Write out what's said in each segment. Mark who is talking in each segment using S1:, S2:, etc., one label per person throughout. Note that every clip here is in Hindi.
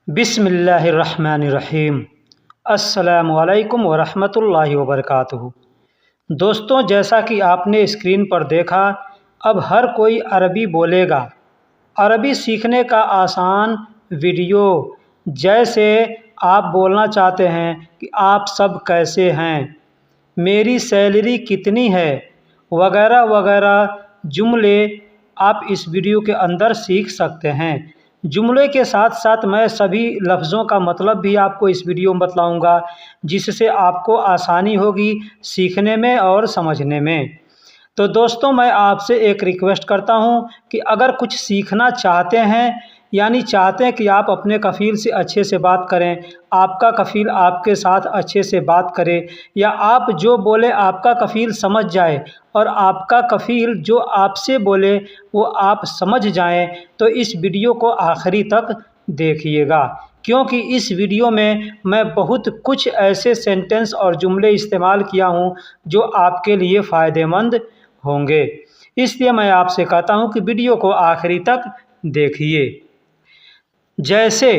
S1: बिस्मिल्लाहिर्रहमानिर्रहीम। अस्सलामुअलैकुम वरहमतुल्लाहि वबरकातुहू। दोस्तों, जैसा कि आपने स्क्रीन पर देखा, अब हर कोई अरबी बोलेगा। अरबी सीखने का आसान वीडियो, जैसे आप बोलना चाहते हैं कि आप सब कैसे हैं, मेरी सैलरी कितनी है, वगैरह वगैरह जुमले आप इस वीडियो के अंदर सीख सकते हैं। जुमले के साथ साथ मैं सभी लफ्ज़ों का मतलब भी आपको इस वीडियो में बतलाऊंगा, जिससे आपको आसानी होगी सीखने में और समझने में। तो दोस्तों, मैं आपसे एक रिक्वेस्ट करता हूं कि अगर कुछ सीखना चाहते हैं, यानी चाहते हैं कि आप अपने कफ़ील से अच्छे से बात करें, आपका कफ़ील आपके साथ अच्छे से बात करे, या आप जो बोले आपका कफ़ील समझ जाए और आपका कफ़ील जो आपसे बोले वो आप समझ जाएं, तो इस वीडियो को आखिरी तक देखिएगा, क्योंकि इस वीडियो में मैं बहुत कुछ ऐसे सेंटेंस और जुमले इस्तेमाल किया हूं जो आपके लिए फ़ायदेमंद होंगे। इसलिए मैं आपसे कहता हूं कि वीडियो को आखिरी तक देखिए। जैसे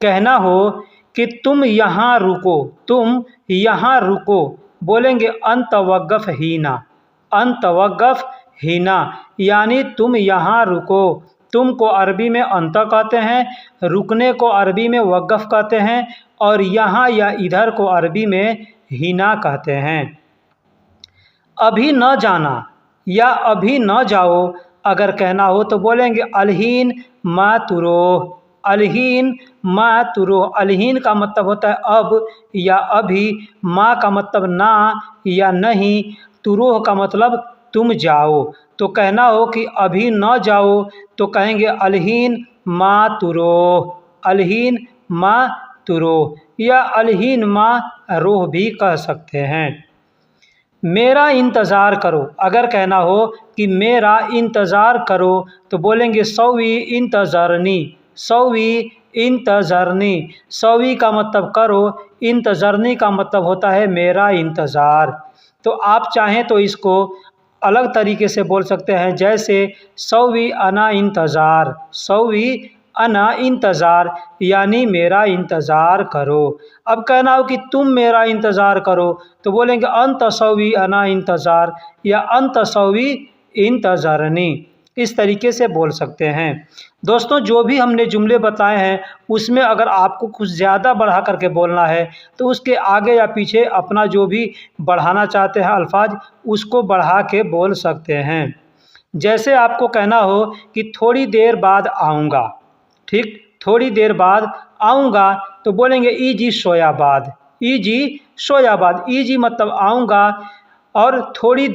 S1: कहना हो कि तुम यहाँ रुको, तुम यहाँ रुको, बोलेंगे अंतवक़्फ़ हीना। अंतवक़्फ़ हीना यानी तुम यहाँ रुको। तुम को अरबी में अंत कहते हैं, रुकने को अरबी में वक़्फ़ कहते हैं, और यहाँ या इधर को अरबी में हीना कहते हैं। अभी न जाना या अभी न जाओ अगर कहना हो तो बोलेंगे अलहीन मा तुरोह। अलहीन मा तुरोह। अलहीन का मतलब होता है अब या अभी, मा का मतलब ना या नहीं, तुरोह का मतलब तुम जाओ। तो कहना हो कि अभी न जाओ तो कहेंगे अलहीन मा तुरोह। अलहीन मा तुरोह, या अलहीन मा रोह भी कह सकते हैं। मेरा इंतज़ार करो अगर कहना हो कि मेरा इंतज़ार करो तो बोलेंगे सौवी इंतज़रनी। सौवी इंतज़रनी। सौवी का मतलब करो, इंतज़रनी का मतलब होता है मेरा इंतज़ार। तो आप चाहें तो इसको अलग तरीके से बोल सकते हैं, जैसे सौवी अना इंतज़ार। सौवी अना इंतज़ार यानी मेरा इंतज़ार करो। अब कहना हो कि तुम मेरा इंतज़ार करो तो बोलेंगे अंत सौवी अना इंतज़ार या अंत सौवी इंतज़रनी। इस तरीके से बोल सकते हैं। दोस्तों, जो भी हमने जुमले बताए हैं उसमें अगर आपको कुछ ज़्यादा बढ़ा करके बोलना है तो उसके आगे या पीछे अपना जो भी बढ़ाना चाहते हैं अल्फाज, उसको बढ़ा के बोल सकते हैं। जैसे आपको कहना हो कि थोड़ी देर बाद आऊँगा, ठीक, थोड़ी देर बाद आऊँगा तो बोलेंगे ईजी शोयाबाद। ईजी शोयाबाद। ईजी मतलब आऊँगा, और थोड़ी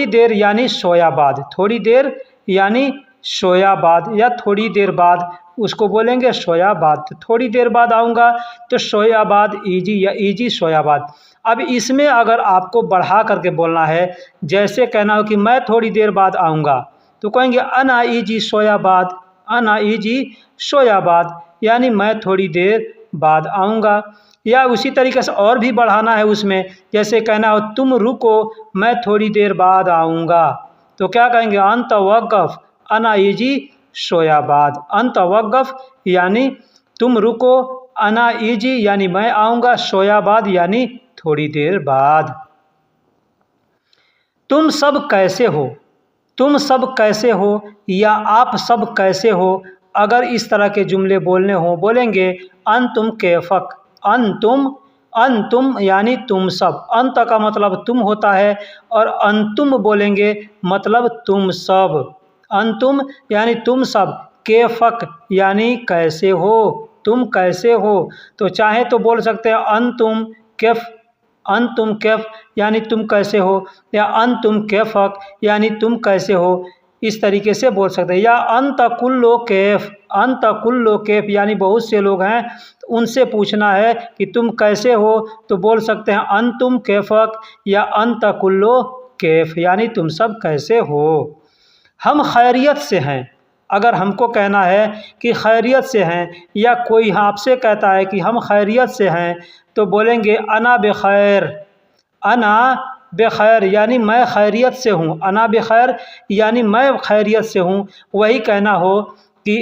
S1: देर यानी शोयाबाद। थोड़ी देर यानी शोयाबाद, या थोड़ी देर बाद उसको बोलेंगे शोयाबाद। तो थोड़ी देर बाद आऊँगा तो शोयाबाद ईजी या ईजी शोयाबाद। अब इसमें अगर आपको बढ़ा करके बोलना है, जैसे कहना हो कि मैं थोड़ी देर बाद आऊँगा तो कहेंगे अना ईजी शोयाबाद। अना ईजी शोयाबाद यानी मैं थोड़ी देर बाद आऊँगा। या उसी तरीके से और भी बढ़ाना है उसमें, जैसे कहना हो तुम रुको मैं थोड़ी देर बाद आऊँगा तो क्या कहेंगे अंत वक़्फ़ अना ईजी शोयाबाद। अंत वक़्फ़ यानी तुम रुको, अना ईजी यानी मैं आऊँगा, शोयाबाद यानी थोड़ी देर बाद। तुम सब कैसे हो। तुम सब कैसे हो या आप सब कैसे हो अगर इस तरह के जुमले बोलने हो बोलेंगे अंतुम कैफ़क। अंतुम। अंतुम यानी तुम सब। अंत का मतलब तुम होता है और अंतुम बोलेंगे मतलब तुम सब। अंतुम यानी तुम सब, कैफ़क यानी कैसे हो, तुम कैसे हो। तो चाहे तो बोल सकते हैं अंतुम कैफ़। अंतुम कैफ़ यानी तुम कैसे हो, या अंतुम कैफ़क यानी तुम कैसे हो। इस तरीके से बोल सकते हैं। या अंत कुल्लो कैफ़। अंत कुल्लो कैफ़ यानी बहुत से लोग हैं तो उनसे पूछना है कि तुम कैसे हो तो बोल सकते हैं अंतुम कैफ़क या अंत कुल्लो कैफ़ यानी तुम सब कैसे हो। हम खैरियत से हैं। अगर हमको कहना है कि खैरियत से हैं, या कोई आपसे कहता है कि हम खैरियत से हैं तो बोलेंगे अना बेखैर। अना बेखैर यानी मैं खैरियत से हूँ। अना बेखैर यानी मैं खैरियत से हूँ। वही कहना हो कि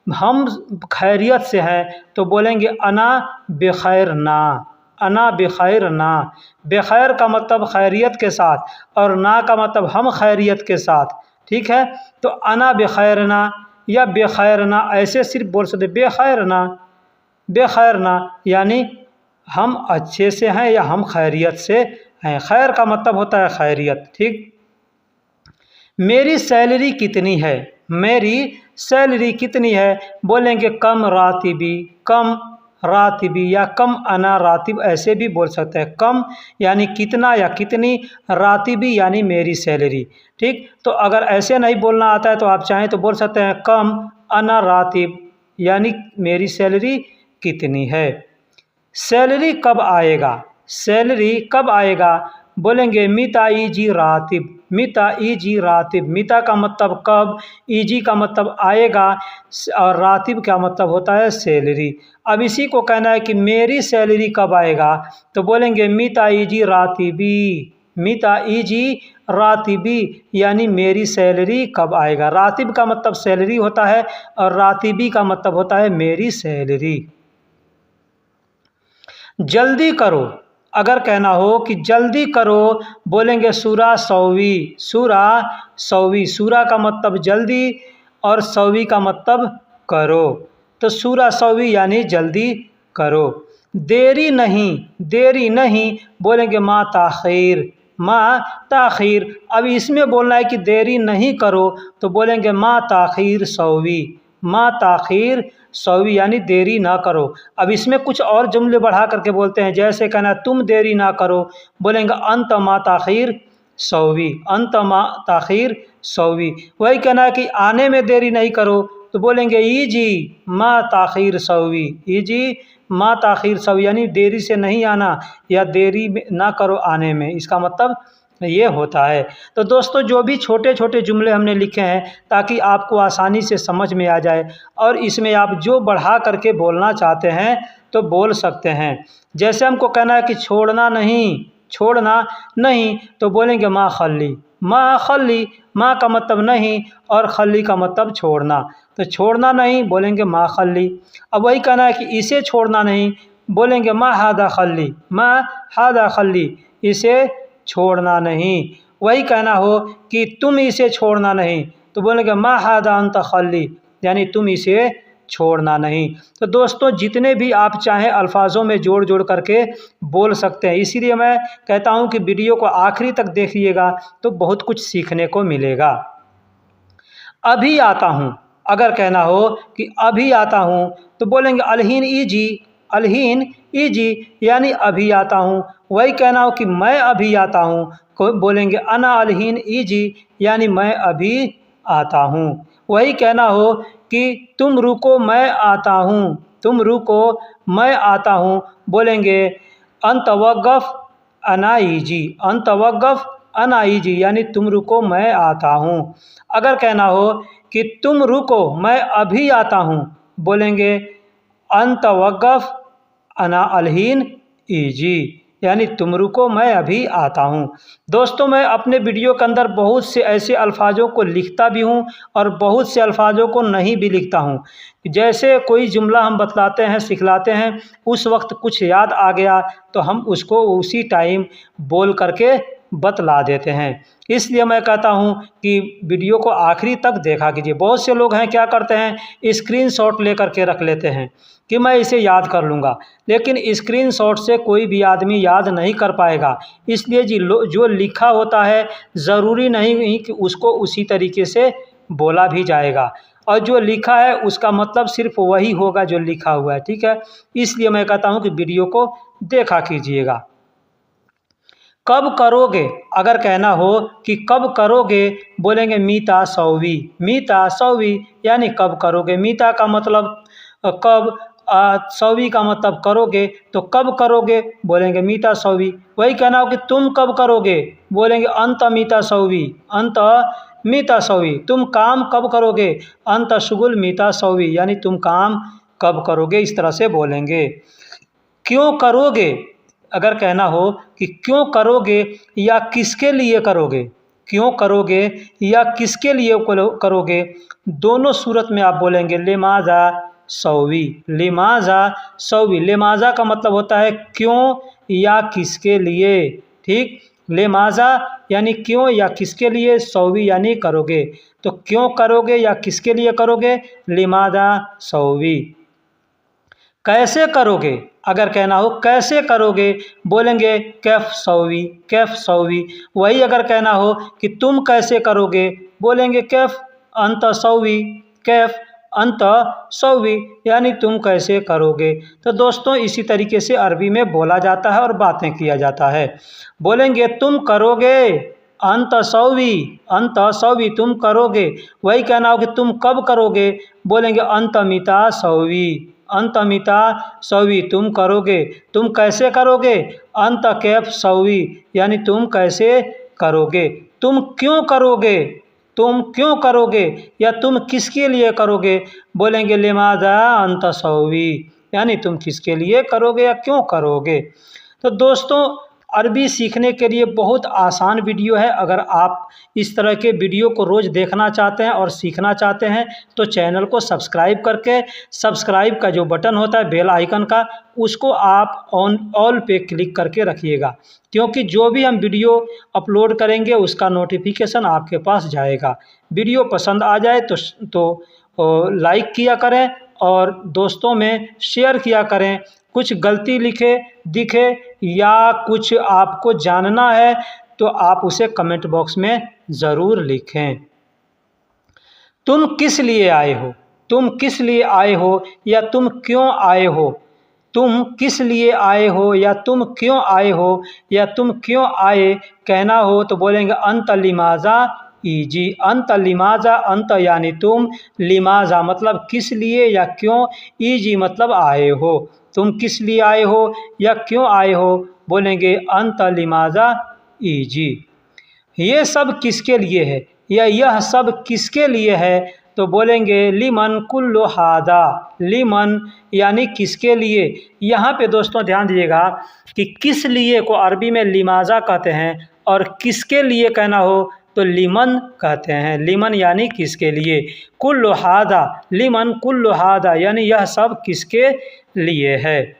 S1: हम खैरियत से हैं तो बोलेंगे अना बेखैर ना, अना बेखैर ना। बेखैर का मतलब खैरियत के साथ और ना का मतलब हम खैरियत के साथ, ठीक है। तो अना बेखैर ना या बेखैर ना ऐसे सिर्फ बोल सकते, बेखैर ना, बेखैर ना यानी हम अच्छे से हैं या हम खैरियत से हैं। खैर का मतलब होता है खैरियत, ठीक। मेरी सैलरी कितनी है, मेरी सैलरी कितनी है, बोलेंगे कम रातिबी, कम रातिबी या कम अना रातिब ऐसे भी बोल सकते हैं। कम यानी कितना या कितनी, रातिबी यानी मेरी सैलरी, ठीक। तो अगर ऐसे नहीं बोलना आता है तो आप चाहें तो बोल सकते हैं कम अना रातिब यानी मेरी सैलरी कितनी है। सैलरी कब आएगा, सैलरी कब आएगा, बोलेंगे मिता ईजी रातिब, मिता ईजी रातिब। मिता का मतलब कब, ईजी का मतलब आएगा और रातिब का मतलब होता है सैलरी। अब इसी को कहना है कि मेरी सैलरी कब आएगा, तो बोलेंगे मिता ईजी रातिबी, मिता ईजी रातिबी यानी मेरी सैलरी कब आएगा। रातिब का मतलब सैलरी होता है और रातिबी का मतलब होता है मेरी सैलरी। जल्दी करो, अगर कहना हो कि जल्दी करो, बोलेंगे सूरा सौवी, सूरा सौवी। सूरा का मतलब जल्दी और सौवी का मतलब करो, तो सूरा सौवी यानी जल्दी करो। देरी नहीं, देरी नहीं, बोलेंगे माँ ताख़ीर, माँ ताख़ीर। अब इसमें बोलना है कि देरी नहीं करो तो बोलेंगे माँ ताख़ीर सौवी, माँ ताख़ीर सौवी यानी देरी ना करो। अब इसमें कुछ और जुमले बढ़ा करके बोलते हैं, जैसे कहना तुम देरी ना करो, बोलेंगे अंत मा ताख़ीर सौवी, अंत मा ताख़ीर सौवी। वही कहना है कि आने में देरी नहीं करो तो बोलेंगे ईजी मा ताख़ीर सौवी, ईजी मा ताख़ीर सौवी यानी देरी से नहीं आना या देरी ना करो आने में, इसका मतलब ये होता है। तो दोस्तों जो भी छोटे छोटे जुमले हमने लिखे हैं ताकि आपको आसानी से समझ में आ जाए और इसमें आप जो बढ़ा करके बोलना चाहते हैं तो बोल सकते हैं। जैसे हमको कहना है कि छोड़ना नहीं, छोड़ना नहीं, तो बोलेंगे माँ खल्ली, माँ खल्ली। माँ का मतलब नहीं और खल्ली का मतलब छोड़ना, तो छोड़ना नहीं बोलेंगे माँ खल्ली। अब वही कहना है कि इसे छोड़ना नहीं, बोलेंगे माँ हादा खल्ली, माँ हादा खल्ली, इसे छोड़ना नहीं। वही कहना हो कि तुम इसे छोड़ना नहीं तो बोलेंगे मा हादा अंत खल्ली यानी तुम इसे छोड़ना नहीं। तो दोस्तों जितने भी आप चाहें अल्फाजों में जोड़ जोड़ करके बोल सकते हैं, इसीलिए मैं कहता हूं कि वीडियो को आखिरी तक देखिएगा तो बहुत कुछ सीखने को मिलेगा। अभी आता हूँ, अगर कहना हो कि अभी आता हूँ तो बोलेंगे अलहीन ईजी, अलहीन ईजी यानी अभी आता हूँ। वही कहना हो कि मैं अभी आता हूँ, को बोलेंगे अना अलहीन ईजी यानी मैं अभी आता हूँ। वही कहना हो कि तुम रुको मैं आता हूँ, तुम रुको मैं आता हूँ, बोलेंगे अंतवक़्फ़ अना ईजी, अंतवक़्फ़ अना ईजी यानी तुम रुको मैं आता हूँ। अगर कहना हो कि तुम रुको मैं अभी आता हूँ, बोलेंगे अंतवक़्फ़ अना अलहीन ईजी यानी तुम रुको मैं अभी आता हूँ। दोस्तों मैं अपने वीडियो के अंदर बहुत से ऐसे अल्फाजों को लिखता भी हूँ और बहुत से अल्फाजों को नहीं भी लिखता हूँ। जैसे कोई जुमला हम बतलाते हैं, सिखलाते हैं, उस वक्त कुछ याद आ गया तो हम उसको उसी टाइम बोल करके बतला देते हैं। इसलिए मैं कहता हूँ कि वीडियो को आखिरी तक देखा कीजिए। बहुत से लोग हैं क्या करते हैं, स्क्रीनशॉट लेकर के रख लेते हैं कि मैं इसे याद कर लूँगा, लेकिन स्क्रीनशॉट से कोई भी आदमी याद नहीं कर पाएगा। इसलिए जो लिखा होता है ज़रूरी नहीं कि उसको उसी तरीके से बोला भी जाएगा, और जो लिखा है उसका मतलब सिर्फ वही होगा जो लिखा हुआ है, ठीक है। इसलिए मैं कहता हूँ कि वीडियो को देखा कीजिएगा। कब करोगे, अगर कहना हो कि कब करोगे, बोलेंगे मीता सौवी, मीता सौवी यानी कब करोगे। मीता का मतलब कब, सौवी का मतलब करोगे, तो कब करोगे बोलेंगे मीता सौवी। वही कहना हो कि तुम कब करोगे, बोलेंगे अंत मीता सौवी, अंत मीता सौवी। तुम काम कब करोगे, अंत शुगुल मीता सौवी यानी तुम काम कब करोगे, इस तरह से बोलेंगे। क्यों करोगे, अगर कहना हो कि क्यों करोगे या किसके लिए करोगे, क्यों करोगे या किसके लिए करोगे, दोनों सूरत में आप बोलेंगे लिमाज़ा सौवी। लिमाज़ा सौवी, लिमाज़ा का मतलब होता है क्यों या किसके लिए। ठीक, लिमाज़ा यानी क्यों या किसके लिए, सौवी यानी करोगे। तो क्यों करोगे या किसके लिए करोगे, लिमाज़ा सौवी। कैसे करोगे, अगर कहना हो कैसे करोगे, बोलेंगे कैफ सौवी, कैफ सौवी। वही अगर कहना हो कि तुम कैसे करोगे, बोलेंगे कैफ अंत सौवी, कैफ अंत सौवी, यानी तुम कैसे करोगे। तो दोस्तों इसी तरीके से अरबी में बोला जाता है और बातें किया जाता है। बोलेंगे तुम करोगे, अंत सौवी, अंत सौवी तुम करोगे। वही कहना हो कि तुम कब करोगे, बोलेंगे अंतमिता सौवी, अंतमिता सौवी तुम करोगे। तुम कैसे करोगे, अंत कैफ सौवी, यानी तुम कैसे करोगे। तुम क्यों करोगे, तुम क्यों करोगे या तुम किसके लिए करोगे, बोलेंगे लिमाज़ा अंत सौवी, यानी तुम किसके लिए करोगे या क्यों करोगे। तो दोस्तों अरबी सीखने के लिए बहुत आसान वीडियो है। अगर आप इस तरह के वीडियो को रोज़ देखना चाहते हैं और सीखना चाहते हैं तो चैनल को सब्सक्राइब करके, सब्सक्राइब का जो बटन होता है बेल आइकन का, उसको आप ऑल पे क्लिक करके रखिएगा, क्योंकि जो भी हम वीडियो अपलोड करेंगे उसका नोटिफिकेशन आपके पास जाएगा। वीडियो पसंद आ जाए तो लाइक किया करें और दोस्तों में शेयर किया करें। कुछ गलती लिखे दिखे या कुछ आपको जानना है तो आप उसे कमेंट बॉक्स में ज़रूर लिखें। तुम किस लिए आए हो, तुम किस लिए आए हो या तुम क्यों आए हो। तुम किस लिए आए हो या तुम क्यों आए हो या तुम क्यों आए कहना हो तो बोलेंगे अंत लिमाज़ा ईजी, अंत लिमाज़ा, अंत यानी तुम, लिमाज़ा मतलब किस लिए या क्यों, ईजी मतलब आए हो। तुम किस लिए आए हो या क्यों आए हो, बोलेंगे अंत लिमाज़ा ईजी। ये सब किसके लिए है या यह सब किसके लिए है, तो बोलेंगे लिमन कुल्लु हादा, लिमन यानी किसके लिए। यहाँ पे दोस्तों ध्यान दीजिएगा कि किस लिए को अरबी में लिमाज़ा कहते हैं और किसके लिए कहना हो तो लिमन कहते हैं। लिमन यानी किसके लिए, कुल्लु हादा, लिमन कुल्लु हादा यानी यह सब किसके लिए है।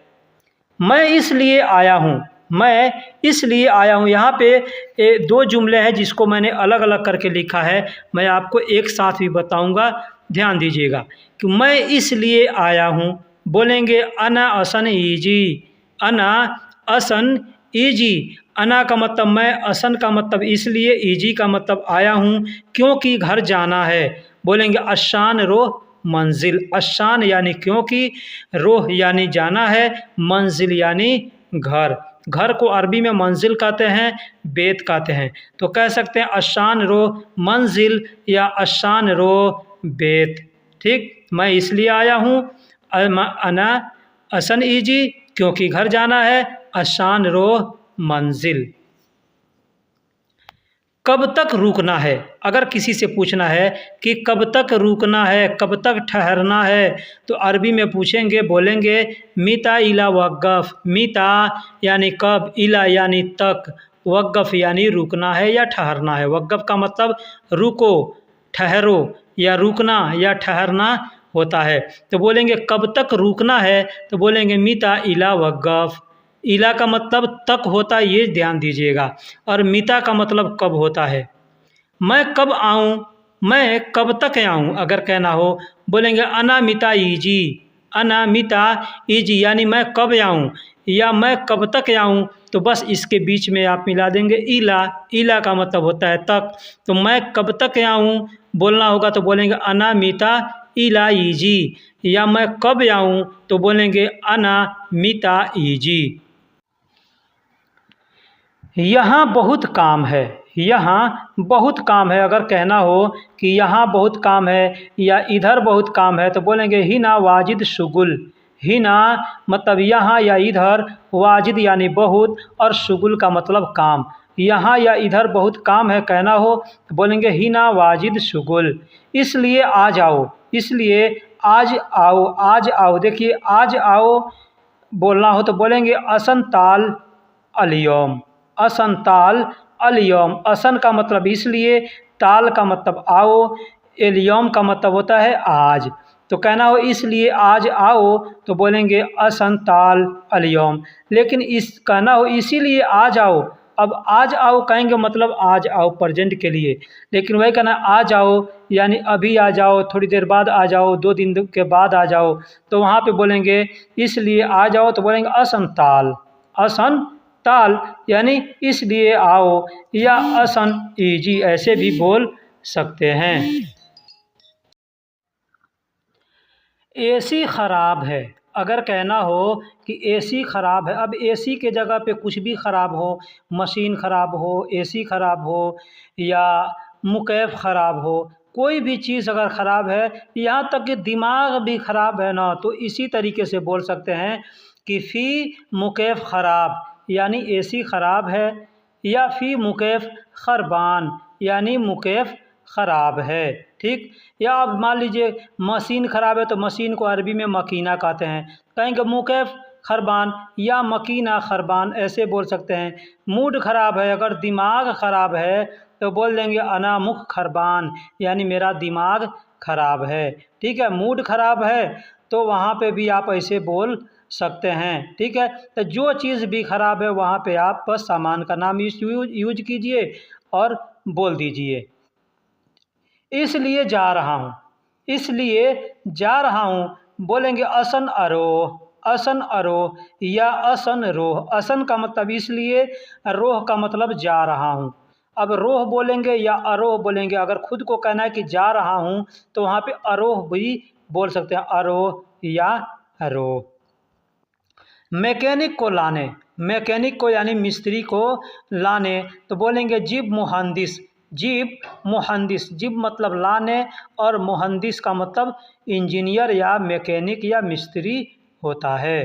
S1: मैं इसलिए आया हूँ, मैं इसलिए आया हूँ। यहाँ पे दो जुमले हैं जिसको मैंने अलग अलग करके लिखा है, मैं आपको एक साथ भी बताऊँगा, ध्यान दीजिएगा कि मैं इसलिए आया हूँ, बोलेंगे अना असन ईजी, अना असन ईजी। अना का मतलब मैं, असन का मतलब इसलिए, ईजी का मतलब आया हूँ क्योंकि घर जाना है, बोलेंगे अशान रोह मंजिल। अशान यानी क्योंकि, रोह यानी जाना है, मंजिल यानी घर। घर को अरबी में मंजिल कहते हैं, बेत कहते हैं। तो कह सकते हैं अशान रोह मंजिल या अशान रोह बेत। ठीक, मैं इसलिए आया हूँ, अना असन ईजी क्योंकि घर जाना है, अशान रोह मंजिल। कब तक रुकना है, अगर किसी से पूछना है कि कब तक रुकना है, कब तक ठहरना है, तो अरबी में पूछेंगे, बोलेंगे मीता इला वक़्फ़। मीता यानी कब, इला यानी तक, वक़्फ़ यानी रुकना है या ठहरना है। वक़्फ़ का मतलब रुको, ठहरो या रुकना या ठहरना होता है। तो बोलेंगे कब तक रुकना है, तो बोलेंगे मीता इला वक़्फ़। इला का मतलब तक होता है, ये ध्यान दीजिएगा, और मीता का मतलब कब होता है। मैं कब आऊँ, मैं कब तक आऊँ अगर कहना हो, बोलेंगे अना मिता ईजी, अना मिता ईजी यानी मैं कब आऊँ या मैं कब तक आऊँ। तो बस इसके बीच में आप मिला देंगे इला, इला का मतलब होता है तक। तो मैं कब तक आऊँ बोलना होगा तो बोलेंगे अना मिता इला ईजी, या मैं कब आऊँ तो बोलेंगे अना मिता ईजी। यहाँ बहुत काम है, यहाँ बहुत काम है अगर कहना हो कि यहाँ बहुत काम है या इधर बहुत काम है तो बोलेंगे हिना वाजिद शुगुल। हिना मतलब यहाँ या इधर, वाजिद यानी बहुत, और शुगुल का मतलब काम। यहाँ या इधर बहुत काम है कहना हो तो बोलेंगे हिना वाजिद शुगुल। इसलिए आ जाओ, इसलिए आज आओ, आज आओ। देखिए आज आओ बोलना हो तो बोलेंगे असंताल अलियोम, असंताल अल-यौम, असन का मतलब इसलिए, ताल का मतलब आओ, एल-यौम का मतलब होता है आज। तो कहना हो इसलिए आज आओ तो बोलेंगे असन ताल अल-यौम। लेकिन इस कहना हो इसीलिए आज आओ, अब आज आओ कहेंगे मतलब आज आओ प्रेजेंट के लिए, लेकिन वही कहना आ जाओ यानी अभी आ जाओ, थोड़ी देर बाद आ जाओ, 2 दिन के बाद आ जाओ, तो वहाँ पे बोलेंगे इसलिए आ जाओ तो बोलेंगे असन ताल, असन ताल यानी इसलिए आओ, या असन ईजी ऐसे भी बोल सकते हैं। एसी ख़राब है, अगर कहना हो कि एसी ख़राब है, अब एसी के जगह पे कुछ भी ख़राब हो, मशीन ख़राब हो, एसी ख़राब हो या मुकैफ़ ख़राब हो, कोई भी चीज़ अगर ख़राब है, यहाँ तक कि दिमाग भी ख़राब है ना, तो इसी तरीके से बोल सकते हैं कि फ़ी मुकैफ़ ख़राब यानी एसी ख़राब है, या फ़ी मुकैफ़ ख़रबान यानी मुकैफ़ ख़राब है। ठीक, या अब मान लीजिए मशीन ख़राब है तो मशीन को अरबी में मकीना कहते हैं, कहेंगे मुकैफ़ ख़रबान या मकीना ख़रबान ऐसे बोल सकते हैं। मूड ख़राब है, अगर दिमाग ख़राब है तो बोल देंगे अना मुख ख़रबान यानी मेरा दिमाग ख़राब है। ठीक है, मूड ख़राब है तो वहाँ पे भी आप ऐसे बोल सकते हैं। ठीक है, तो जो चीज़ भी ख़राब है वहाँ पे आप बस सामान का नाम यूज कीजिए और बोल दीजिए। इसलिए जा रहा हूँ, इसलिए जा रहा हूँ बोलेंगे असन अरोह, असन अरोह या असन रोह। असन का मतलब इसलिए, रोह का मतलब जा रहा हूँ। अब रोह बोलेंगे या अरोह बोलेंगे, अगर खुद को कहना है कि जा रहा हूँ तो वहाँ पे अरोह भी बोल सकते हैं, अरोह या रोह। मैकेनिक को लाने, मैकेनिक को यानी मिस्त्री को लाने तो बोलेंगे जिब मुहंदिस, जिब मुहंदिस, जिब मतलब लाने और मुहंदिस का मतलब इंजीनियर या मैकेनिक या मिस्त्री होता है।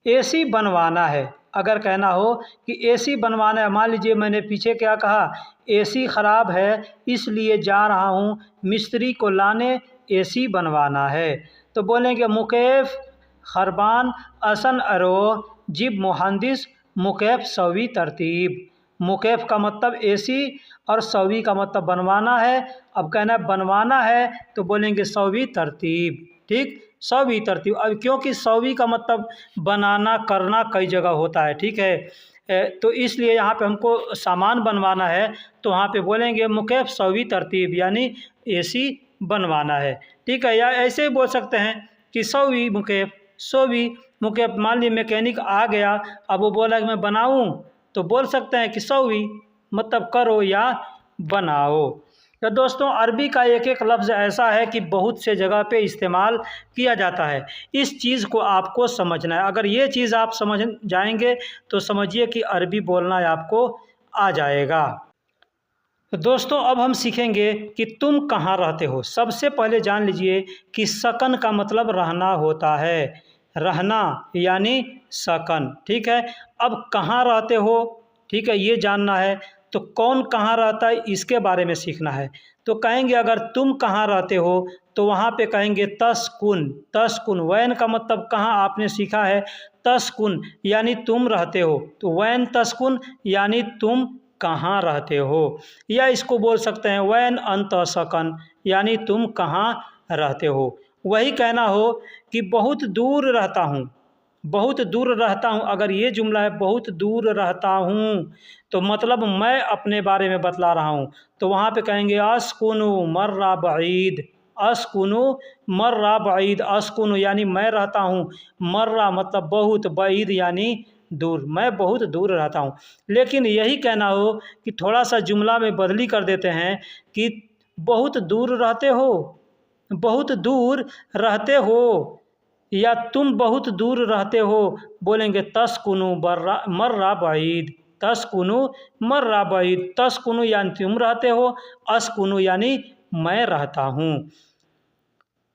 S1: एसी बनवाना है, अगर कहना हो कि एसी बनवाना है, मान लीजिए मैंने पीछे क्या कहा, एसी ख़राब है इसलिए जा रहा हूँ मिस्त्री को लाने, एसी बनवाना है, तो बोलेंगे मुकैफ़ ख़रबान असन अरोह जिब मुहंदिस मुकैफ़ सवी तरतीब। मुकैफ़ का मतलब एसी और सवी का मतलब बनवाना है। अब कहना है बनवाना है तो बोलेंगे सवी तरतीब। ठीक, सवी तरतीब। अब क्योंकि सवी का मतलब बनाना करना कई जगह होता है, ठीक है, तो इसलिए यहाँ पे हमको सामान बनवाना है तो वहाँ पे बोलेंगे मुकैफ़ सवी तरतीब यानी एसी बनवाना है। ठीक है, या ऐसे ही बोल सकते हैं कि सवी मुकैफ़, सवी मुकैफ़। मान लीजिए मैकेनिक आ गया, अब वो बोला कि मैं बनाऊं तो बोल सकते हैं कि सवी मतलब करो या बनाओ। तो दोस्तों अरबी का एक एक लफ्ज़ ऐसा है कि बहुत से जगह पे इस्तेमाल किया जाता है, इस चीज़ को आपको समझना है। अगर ये चीज़ आप समझ जाएंगे तो समझिए कि अरबी बोलना आपको आ जाएगा। तो दोस्तों अब हम सीखेंगे कि तुम कहाँ रहते हो। सबसे पहले जान लीजिए कि सकन का मतलब रहना होता है, रहना यानी सकन। ठीक है, अब कहाँ रहते हो, ठीक है, ये जानना है। तो कौन कहाँ रहता है इसके बारे में सीखना है। तो कहेंगे अगर तुम कहाँ रहते हो तो वहाँ पे कहेंगे तस्कुन, तस्कुन। वैन का मतलब कहाँ आपने सीखा है, तस्कुन यानी तुम रहते हो, तो वैन तस्कुन यानी तुम कहाँ रहते हो। या इसको बोल सकते हैं वैन अंत सकन यानी तुम कहाँ रहते हो। वही कहना हो कि बहुत दूर रहता हूँ, बहुत दूर रहता हूँ, अगर ये जुमला है बहुत दूर रहता हूँ तो मतलब मैं अपने बारे में बतला रहा हूँ, तो वहाँ पे कहेंगे अस्कुनु मर्रा बईद, अस्कुनु मर्रा बईद। अस्कुनु यानी मैं रहता हूँ, मर्रा मतलब बहुत, बईद यानी दूर, मैं बहुत दूर रहता हूँ। लेकिन यही कहना हो कि थोड़ा सा जुमला में बदली कर देते हैं कि बहुत दूर रहते हो, बहुत दूर रहते हो, या तुम बहुत दूर रहते हो, बोलेंगे तस्कुनु मर्रा बईद, तस्कुनु मर्रा बईद। तस्कुनु यानी तुम रहते हो, अस्कुनु यानी मैं रहता हूँ।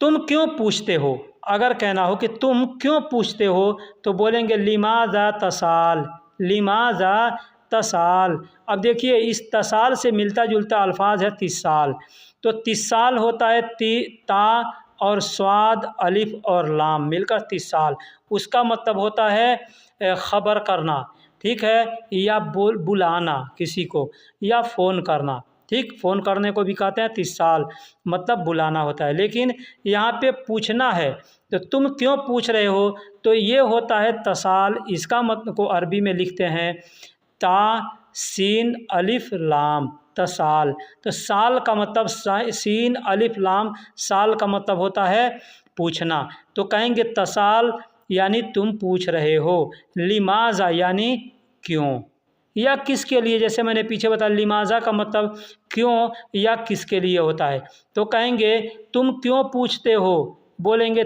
S1: तुम क्यों पूछते हो, अगर कहना हो कि तुम क्यों पूछते हो तो बोलेंगे लिमाजा तसाल, लिमाजा तसाल। अब देखिए इस तसाल से मिलता जुलता अल्फाज है तिसाल, तो तिसाल होता है ता और स्वाद अलिफ और लाम मिलकर तिसाल, उसका मतलब होता है ख़बर करना, ठीक है, या बुलाना किसी को, या फ़ोन करना। ठीक, फ़ोन करने को भी कहते हैं इत्तिसाल, मतलब बुलाना होता है। लेकिन यहाँ पे पूछना है, तो तुम क्यों पूछ रहे हो, तो ये होता है तसाल। इसका मतलब को अरबी में लिखते हैं ता सीन अलिफ लाम, तसाल। तो साल का मतलब सीन अलिफ लाम, साल का मतलब होता है पूछना। तो कहेंगे तसाल यानी तुम पूछ रहे हो, लिमाजा यानी क्यों या किसके लिए। जैसे मैंने पीछे बताया लिमाजा का मतलब क्यों या किसके लिए होता है। तो कहेंगे तुम क्यों पूछते हो, बोलेंगे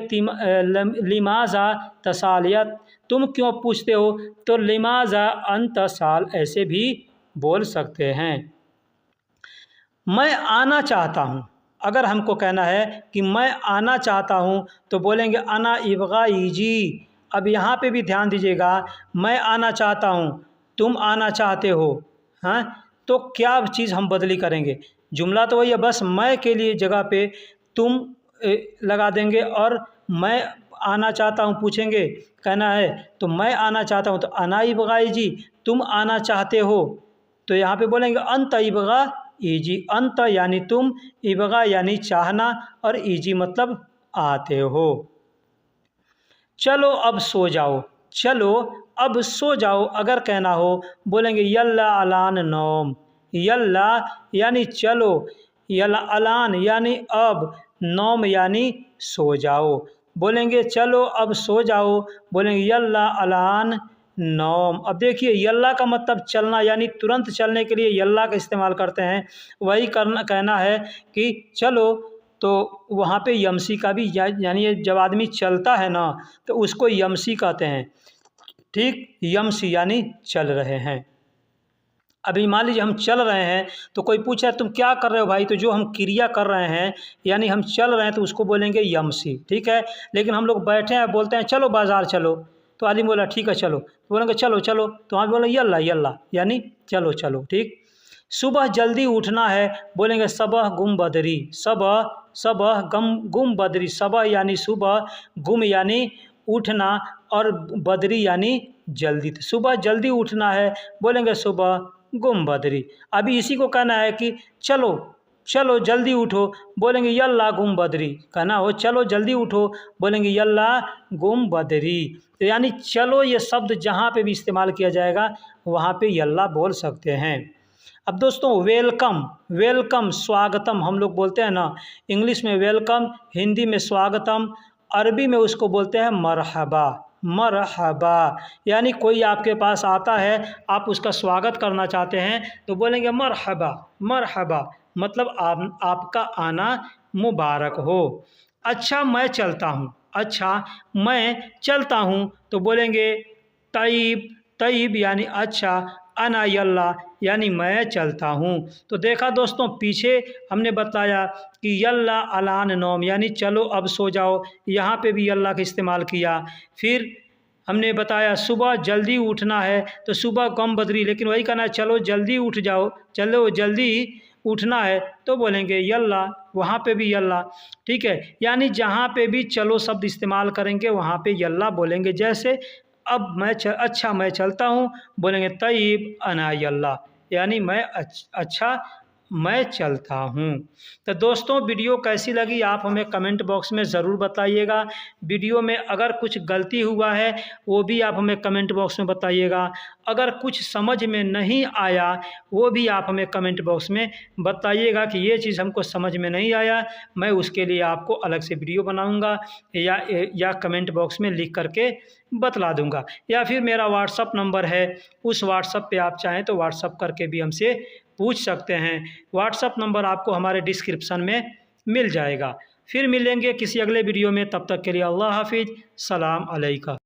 S1: लिमाजा तसाल, या तुम क्यों पूछते हो तो लिमाजा अन तसाल, ऐसे भी बोल सकते हैं। मैं आना चाहता हूँ, अगर हमको कहना है कि मैं आना चाहता हूँ तो बोलेंगे अना इबगाईजी। अब यहाँ पे भी ध्यान दीजिएगा, मैं आना चाहता हूँ, तुम आना चाहते हो, हाँ, तो क्या चीज़ हम बदली करेंगे। जुमला तो वही है, बस मैं के लिए जगह पे तुम लगा देंगे, और मैं आना चाहता हूँ पूछेंगे, कहना है तो मैं आना चाहता हूँ तो अना इबगाईजी, तुम आना चाहते हो तो यहाँ पे बोलेंगे अंत इबगा ईजी। अंत यानी तुम, इबगा यानी चाहना, और ईजी मतलब आते हो। चलो अब सो जाओ, चलो अब सो जाओ अगर कहना हो, बोलेंगे यल्ला अलान नौम। यल्ला यानी चलो, यल्ला अलान यानी अब, नौम यानी सो जाओ। बोलेंगे चलो अब सो जाओ, बोलेंगे यल्ला अलान नौम। अब देखिए यल्ला का मतलब चलना, यानी तुरंत चलने के लिए यल्ला का इस्तेमाल करते हैं। वही कहना है कि चलो, तो वहाँ पे यमसी का भी यानी जब आदमी चलता है ना तो उसको यमसी कहते हैं। ठीक, यमसी यानी चल रहे हैं। अभी मान लीजिए हम चल रहे हैं, तो कोई पूछे तुम क्या कर रहे हो भाई, तो जो हम क्रिया कर रहे हैं यानी हम चल रहे हैं तो उसको बोलेंगे यमसी। ठीक है, लेकिन हम लोग बैठे हैं बोलते हैं चलो बाज़ार चलो, तो आदमी बोला ठीक है चलो, तो बोलेंगे चलो चलो, तो हम बोले यल्ला यल्ला यानी चलो चलो। ठीक, सुबह जल्दी उठना है, बोलेंगे सबह गुम बदरी। सबह, सबह गुम बदरी। सबह यानी सुबह, गुम यानी उठना, और बदरी यानी जल्दी। तो सुबह जल्दी उठना है, बोलेंगे सुबह गुम बदरी। अभी इसी को कहना है कि चलो चलो जल्दी उठो, बोलेंगे यल्ला गुम बदरी। कहना हो चलो जल्दी उठो, बोलेंगे यल्ला गुम बदरी। तो यानी चलो ये शब्द जहाँ पे भी इस्तेमाल किया जाएगा वहाँ पे यल्ला बोल सकते हैं। अब दोस्तों वेलकम, वेलकम स्वागतम हम लोग बोलते हैं ना, इंग्लिश में वेलकम, हिंदी में स्वागतम, अरबी में उसको बोलते हैं मरहबा। मरहबा यानी कोई आपके पास आता है, आप उसका स्वागत करना चाहते हैं तो बोलेंगे मरहबा। मरहबा मतलब आपका आना मुबारक हो। अच्छा मैं चलता हूँ, अच्छा मैं चलता हूँ तो बोलेंगे तय्यब। तय्यब यानी अच्छा, अना यल्ला यानी मैं चलता हूँ। तो देखा दोस्तों, पीछे हमने बताया कि यल्ला अलान नौम यानी चलो अब सो जाओ, यहाँ पे भी यल्ला का इस्तेमाल किया। फिर हमने बताया सुबह जल्दी उठना है तो सुबह गम बदरी, लेकिन वही कहना है चलो जल्दी उठ जाओ, चलो जल्दी उठना है तो बोलेंगे यल्ला, वहाँ पे भी यल्ला। ठीक है, यानी जहाँ पे भी चलो शब्द इस्तेमाल करेंगे वहाँ पे यल्ला बोलेंगे। जैसे अब अच्छा मैं चलता हूँ, बोलेंगे तय्यब अना यल्ला यानी मैं अच्छा मैं चलता हूँ। तो दोस्तों वीडियो कैसी लगी आप हमें कमेंट बॉक्स में ज़रूर बताइएगा। वीडियो में अगर कुछ गलती हुआ है वो भी आप हमें कमेंट बॉक्स में बताइएगा। अगर कुछ समझ में नहीं आया वो भी आप हमें कमेंट बॉक्स में बताइएगा कि ये चीज़ हमको समझ में नहीं आया, मैं उसके लिए आपको अलग से वीडियो बनाऊँगा या कमेंट बॉक्स में लिख करके बतला दूँगा। या फिर मेरा व्हाट्सअप नंबर है, उस व्हाट्सअप पे आप चाहें तो व्हाट्सअप करके भी हमसे पूछ सकते हैं। व्हाट्सअप नंबर आपको हमारे डिस्क्रिप्शन में मिल जाएगा। फिर मिलेंगे किसी अगले वीडियो में, तब तक के लिए अल्लाह हाफिज़, सलाम अलैकुम।